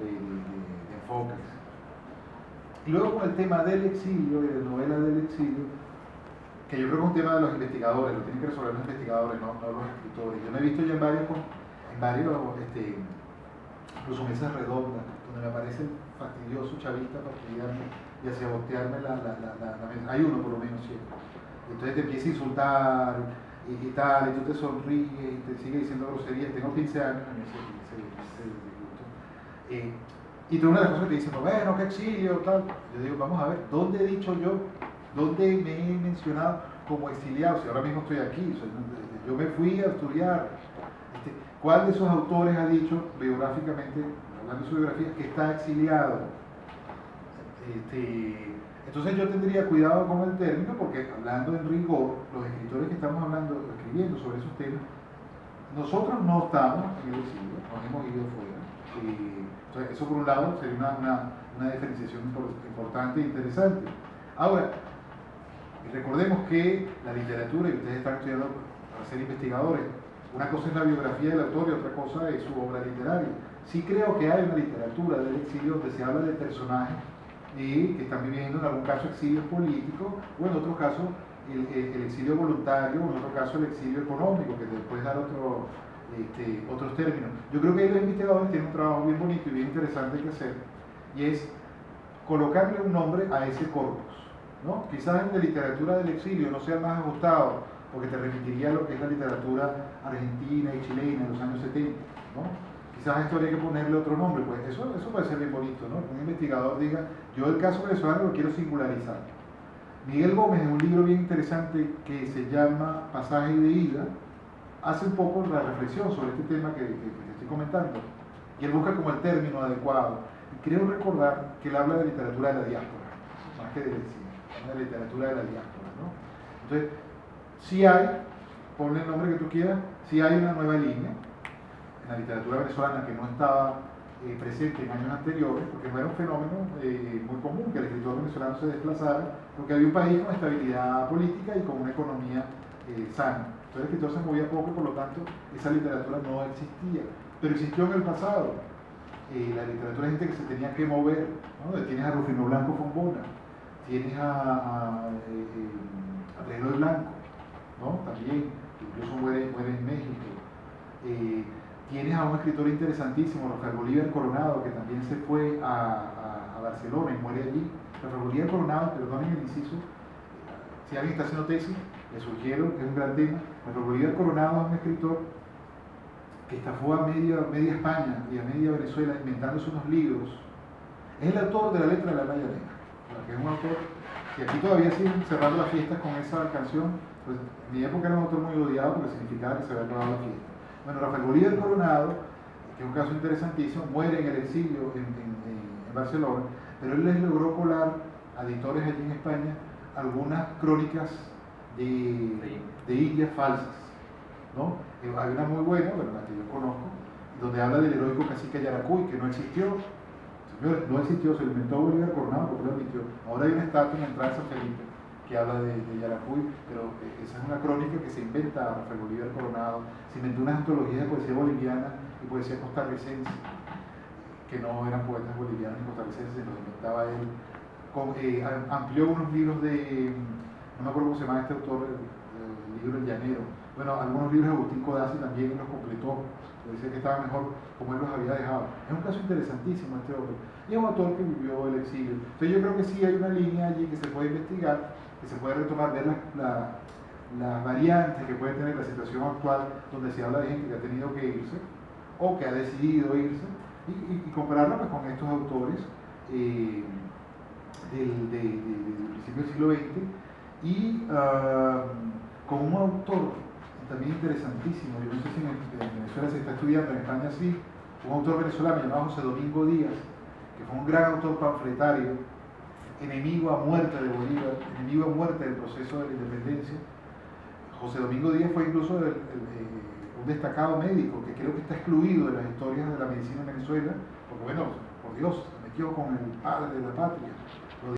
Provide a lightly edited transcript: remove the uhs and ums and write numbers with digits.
de enfoques. Y luego con el tema del exilio, de la novela del exilio, que yo creo que es un tema de los investigadores, lo tienen que resolver los investigadores, no los escritores. Yo me he visto ya en varios incluso mesas redondas, donde me parece fastidioso, chavista, fastidiarme y hacia botearme la mesa. Hay uno por lo menos siempre. Entonces te empieza a insultar y tal, y tú te sonríes y te sigue diciendo groserías. Tengo 15 años en ese disgusto. Y tú una de las cosas que te dicen, bueno, qué exilio, tal. Yo digo, vamos a ver, ¿dónde he dicho yo? ¿Dónde me he mencionado como exiliado? Si ahora mismo estoy aquí, o sea, yo me fui a estudiar. ¿Cuál de esos autores ha dicho biográficamente, hablando de su biografía, que está exiliado? Entonces yo tendría cuidado con el término, porque hablando en rigor, los escritores que estamos escribiendo sobre esos temas, nosotros no estamos en el exilio, nos hemos ido fuera. Entonces eso por un lado sería una diferenciación importante e interesante. Ahora, recordemos que la literatura, y ustedes están estudiando para ser investigadores, una cosa es la biografía del autor y otra cosa es su obra literaria. Sí creo que hay una literatura del exilio donde se habla de personajes que están viviendo en algún caso exilio político, o en otro caso el exilio voluntario, o en otro caso el exilio económico, que después dar otros términos. Yo creo que ahí los investigadores tienen un trabajo bien bonito y bien interesante que hacer, y es colocarle un nombre a ese corpus, ¿no? Quizás en la literatura del exilio no sea más ajustado, porque te remitiría a lo que es la literatura argentina y chilena de los años 70, ¿no? Quizás a esto habría que ponerle otro nombre, pues eso puede ser bien bonito, ¿no? Que un investigador diga, yo el caso venezolano lo quiero singularizar. Miguel Gómez, en un libro bien interesante que se llama Pasaje de Ida, hace un poco la reflexión sobre este tema que te estoy comentando, y él busca como el término adecuado. Y creo recordar que él habla de literatura de la diáspora, más que del exilio, habla de literatura de la diáspora, ¿no? Entonces, si hay, ponle el nombre que tú quieras, si hay una nueva línea en la literatura venezolana que no estaba presente en años anteriores, porque no era un fenómeno muy común que el escritor venezolano se desplazara, porque había un país con estabilidad política y con una economía sana. Entonces el escritor se movía poco y por lo tanto esa literatura no existía, pero existió en el pasado. La literatura de gente que se tenía que mover, ¿no? Tienes a Rufino Blanco Fombona, tienes a Reloy Blanco, ¿no? También, que incluso muere en México. Tienes a un escritor interesantísimo, Rafael Bolívar Coronado, que también se fue a Barcelona y muere allí. Rafael Bolívar Coronado, perdonen el inciso, si alguien está haciendo tesis, le sugiero, que es un gran tema. Rafael Bolívar Coronado es un escritor que estafó a media España y a media Venezuela inventándose unos libros. Es el autor de La Letra de la Maya Negra, que es un autor que aquí todavía siguen cerrando las fiestas con esa canción. Pues en mi época era un autor muy odiado porque significaba que se había acabado la fiesta. Bueno, Rafael Bolívar Coronado, que es un caso interesantísimo, muere en el exilio en Barcelona, pero él les logró colar a editores allí en España algunas crónicas de Indias falsas, ¿no? Hay una muy buena, bueno, la que yo conozco, donde habla del heroico cacique Yaracuy, que no existió. Señores, no existió, se lo inventó Bolívar Coronado porque lo admitió. Ahora hay una estatua en la entrada de San Felipe que habla de Yaracuy, pero esa es una crónica que se inventa a Rafael Bolívar Coronado. Se inventó unas antologías de poesía boliviana y poesía costarricense, que no eran poetas bolivianos ni costarricenses, los inventaba él. Amplió unos libros no me acuerdo cómo se llama este autor, el libro El Llanero. Bueno, algunos libros de Agustín Codazzi también los completó, decía que estaba mejor como él los había dejado. Es un caso interesantísimo este autor. Y es un autor que vivió el exilio. Entonces yo creo que sí hay una línea allí que se puede investigar, que se puede retomar, ver las variantes que puede tener la situación actual, donde se habla de gente que ha tenido que irse o que ha decidido irse, y compararlo pues, con estos autores del principio del siglo XX, y con un autor también interesantísimo, yo no sé si en Venezuela se está estudiando, en España sí, un autor venezolano llamado José Domingo Díaz, que fue un gran autor panfletario, enemigo a muerte de Bolívar, enemigo a muerte del proceso de la independencia. José Domingo Díaz fue incluso un destacado médico que creo que está excluido de las historias de la medicina en Venezuela, porque bueno, por Dios, se metió con el padre de la patria.